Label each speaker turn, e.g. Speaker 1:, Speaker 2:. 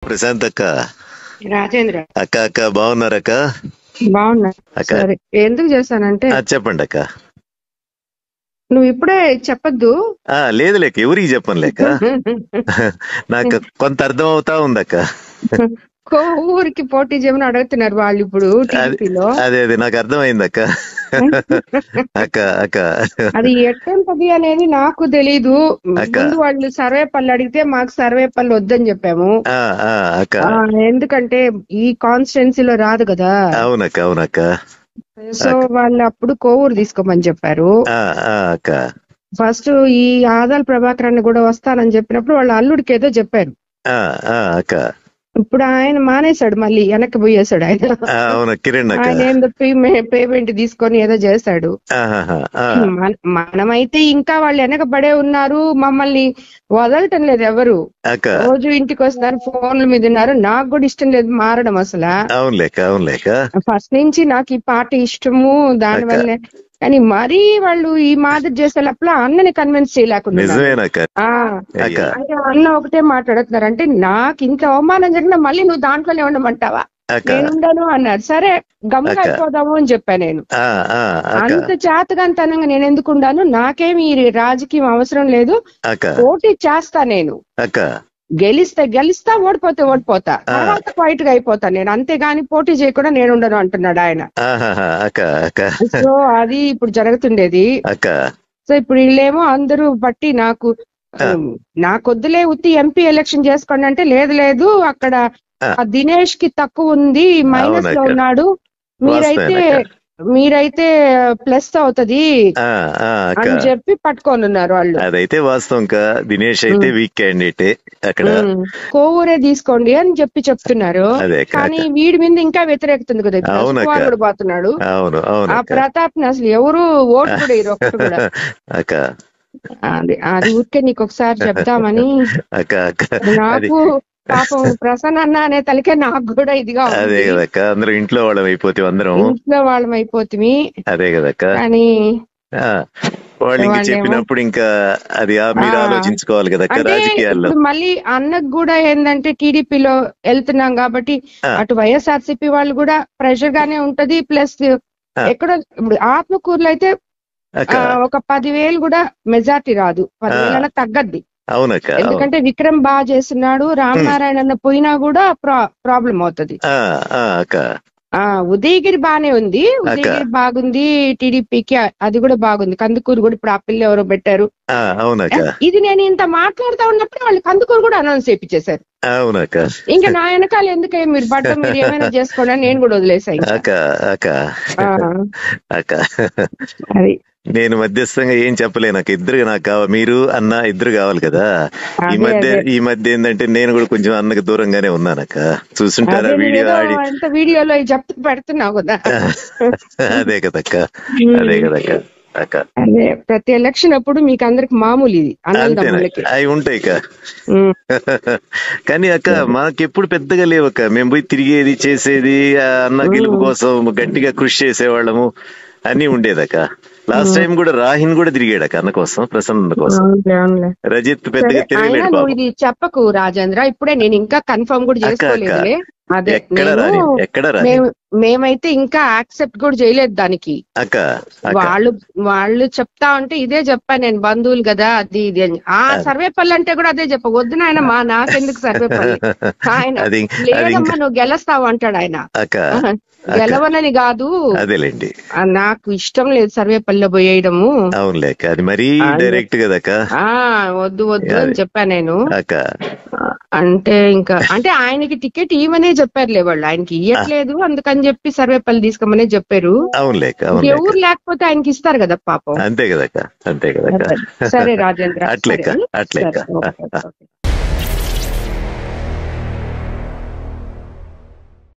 Speaker 1: ప్రశాంత్ అక్క.
Speaker 2: రాజేంద్ర
Speaker 1: అక్క అక్క బాగున్నారక్క?
Speaker 2: బాగున్నా.
Speaker 1: అక్క
Speaker 2: సరే, ఎందుకు చేశానంటే
Speaker 1: చెప్పండి అక్క.
Speaker 2: నువ్వు ఇప్పుడే చెప్పొద్దు.
Speaker 1: లేదు లేక ఎవరికి చెప్పను లేక నాకు కొంత అర్థం అవుతా ఉందక్క.
Speaker 2: ఊరికి పోటీ చేయమని అడుగుతున్నారు వాళ్ళు ఇప్పుడు
Speaker 1: అది
Speaker 2: టీడీపీలో.
Speaker 1: అదే అదే నాకు అర్థమైంది అక్క. అక్క అక్క
Speaker 2: అది ఎట్టంటది అనేది నాకు తెలీదు.
Speaker 1: అక్క
Speaker 2: ముందు వాళ్ళు సర్వేపల్లి అడిగితే మాకు సర్వేపల్లి వద్దని చెప్పాము.
Speaker 1: అక్క
Speaker 2: ఎందుకంటే ఈ కాన్స్టిట్యున్సీలో రాదు కదా.
Speaker 1: అవునక్క అవునక్క.
Speaker 2: సో వాళ్ళు అప్పుడు కోవూరు తీసుకోమని చెప్పారు.
Speaker 1: అక్క
Speaker 2: ఫస్ట్ ఈ ఆదాల ప్రభాకర్ అన్న కూడా వస్తానని చెప్పినప్పుడు వాళ్ళ అల్లుడికి ఏదో చెప్పారు.
Speaker 1: అక్క
Speaker 2: ఇప్పుడు ఆయన మానేశాడు, మళ్ళీ వెనక్కి పోయేశాడు.
Speaker 1: అవును కిరణ్ అక్క.
Speaker 2: ఆయన ఏదో పేమెంట్ తీసుకొని ఏదో చేశాడు. మనమైతే ఇంకా వాళ్ళు వెనకబడే ఉన్నారు, మమ్మల్ని వదలటం లేదు ఎవరు. రోజు ఇంటికి వస్తున్నారు, ఫోన్ల మీద ఉన్నారు. నాకు కూడా ఇష్టం లేదు మారడం అసలు. ఫస్ట్ నుంచి నాకు ఈ పార్టీ ఇష్టము, దానివల్లే. కానీ మరీ వాళ్ళు ఈ మాదిరి చేసేటప్పుడు అన్నని కన్విన్స్ చేయలేకుండా అన్న ఒకటే మాట్లాడుతున్నారు. అంటే నాకు ఇంత అవమానం జరిగినా మళ్ళీ నువ్వు దాంట్లోనే ఉండమంటావా? నేను ఉండను అన్నారు. సరే గమ్ముగా అయిపోదాము అని చెప్పా నేను. అంత చేతగాంతనంగా నేను ఎందుకు ఉండాను? నాకేమి ఈ రాజకీయం అవసరం లేదు, పోటీ చేస్తా నేను. గెలిస్తా, ఓడిపోతా, తర్వాత క్వైట్ గా అయిపోతా నేను, అంతేగాని పోటీ చేయకుండా నేను ఉండను అంటున్నాడు ఆయన. సో అది ఇప్పుడు జరుగుతుండేది. సో ఇప్పుడు వీళ్ళేమో అందరూ బట్టి నాకొద్దులే ఉత్తి ఎంపీ ఎలక్షన్ చేసుకోండి అంటే, లేదు అక్కడ దినేష్ కి తక్కువ ఉంది, మైనస్ లో ఉన్నాడు, మీరైతే ప్లస్ అవుతది అని చెప్పి పట్టుకొని ఉన్నారు వాళ్ళు.
Speaker 1: అదైతే వాస్తవం. దినేష్ అయితే వీక్ క్యాండిడేట్ అక్కడ,
Speaker 2: కోవూరే తీసుకోండి అని చెప్తున్నారు. కానీ వీడి మీద ఇంకా వ్యతిరేకత ఉంది కదా, కూడా పోతున్నాడు. ఆ ప్రతాప్ ని అసలు ఎవరు ఓటు కూడా ఇరు ఒక్కరు కూడా. అది ఊరికే నీకు ఒకసారి చెప్తామని. నాకు పాపం ప్రసన్న అన్న అనే తలకే నాకు కూడా ఇదిగా
Speaker 1: అదే కదక్క. అందరూ ఇంట్లో వాళ్ళం
Speaker 2: అయిపోతుంది.
Speaker 1: అదే కదక్క.
Speaker 2: కానీ
Speaker 1: వాళ్ళు ఇంకా చెప్పినప్పుడు ఇంకా అది మీరు ఆలోచించుకోవాలి కదా రాజకీయాల్లో.
Speaker 2: మళ్ళీ అన్నకు కూడా ఏంటంటే టీడీపీలో వెళ్తున్నాం కాబట్టి అటు వైఎస్ఆర్సీపీ వాళ్ళు కూడా ప్రెషర్ గానే ఉంటది. ప్లస్ ఎక్కడో ఇప్పుడు ఆత్మకూరులో అయితే ఒక 10,000 కూడా మెజార్టీ రాదు, 10,000 తగ్గద్ది. ఎందుకంటే విక్రమ్ బాగా చేస్తున్నాడు, రామనారాయణ అన్న పోయినా కూడా ప్రాబ్లం అవుతుంది. ఉదయగిరి బానే ఉంది, ఉదయగిరి బాగుంది టీడీపీకి, అది కూడా బాగుంది. కందుకూరు కూడా ఇప్పుడు ఆ పిల్ల ఎవరో పెట్టారు. ఇది నేను ఇంత మాట్లాడుతా ఉన్నప్పుడు వాళ్ళు కందుకూరు కూడా అనౌన్స్ చేయించేశారు. ఇంకా నా వెనకాల ఎందుకే మీరు మీరు ఏమైనా చేసుకోండి అని నేను కూడా వదిలేసాను. అది
Speaker 1: నేను మధ్యస్థంగా ఏం చెప్పలే, నాకు మీరు అన్న ఇద్దరు కావాలి కదా. ఈ మధ్య ఏంటంటే నేను కూడా కొంచెం అన్నకు దూరంగానే ఉన్నానక్క. చూసుంటారా
Speaker 2: వీడియోలో చెప్తూ పెడుతున్నావు కదా.
Speaker 1: అదే కదక్క.
Speaker 2: అదే ప్రతి ఎలక్షన్ అప్పుడు మీకు అందరికి మామూలు ఇది
Speaker 1: అవి ఉంటాయి కానీ అక్క మాకెప్పుడు పెద్దగా లేవక్క. మేము పోయి తిరిగేది చేసేది, అన్న గెలుపు కోసం గట్టిగా కృషి చేసేవాళ్ళము అన్ని ఉండేదక్క. లాస్ట్ టైం కూడా రాహిన్ కూడా తిరిగాడక్క అన్న కోసం, ప్రసన్న కోసం. రజిత్ పెద్దగా తిరగలేడు.
Speaker 2: ఇది చెప్పకు రాజేంద్ర, ఇప్పుడే నేను ఇంకా కన్ఫర్మ్ కూడా చేసుకోలేదు. అదే మేమైతే ఇంకా యాక్సెప్ట్ కూడా చేయలేదు దానికి. వాళ్ళు చెప్తా ఉంటే ఇదే చెప్పాను నేను, బంధువులు కదా అది ఇది అని. సర్వేపల్లి అంటే కూడా అదే చెప్ప, వద్దు నాయన నాకెందుకు సర్వేపల్లి, ఆయన లేదమ్మా నువ్వు గెలుస్తావు అంటాడు ఆయన. గెలవనని కాదు, నాకు ఇష్టం లేదు సర్వేపల్లిలో పోయేయడము. వద్దు అని చెప్పాను నేను. అంటే ఇంకా అంటే ఆయనకి టికెట్ ఇవ్వనే చెప్పారులే వాళ్ళు, ఆయనకి ఇవ్వట్లేదు అందుకని చెప్పి సర్వేపల్లి తీసుకోమనే చెప్పారు. ఎవరు లేకపోతే ఆయనకి ఇస్తారు కదా పాపం.
Speaker 1: అంతే కదా.
Speaker 2: సరే రాజేంద్ర.
Speaker 1: అట్లే.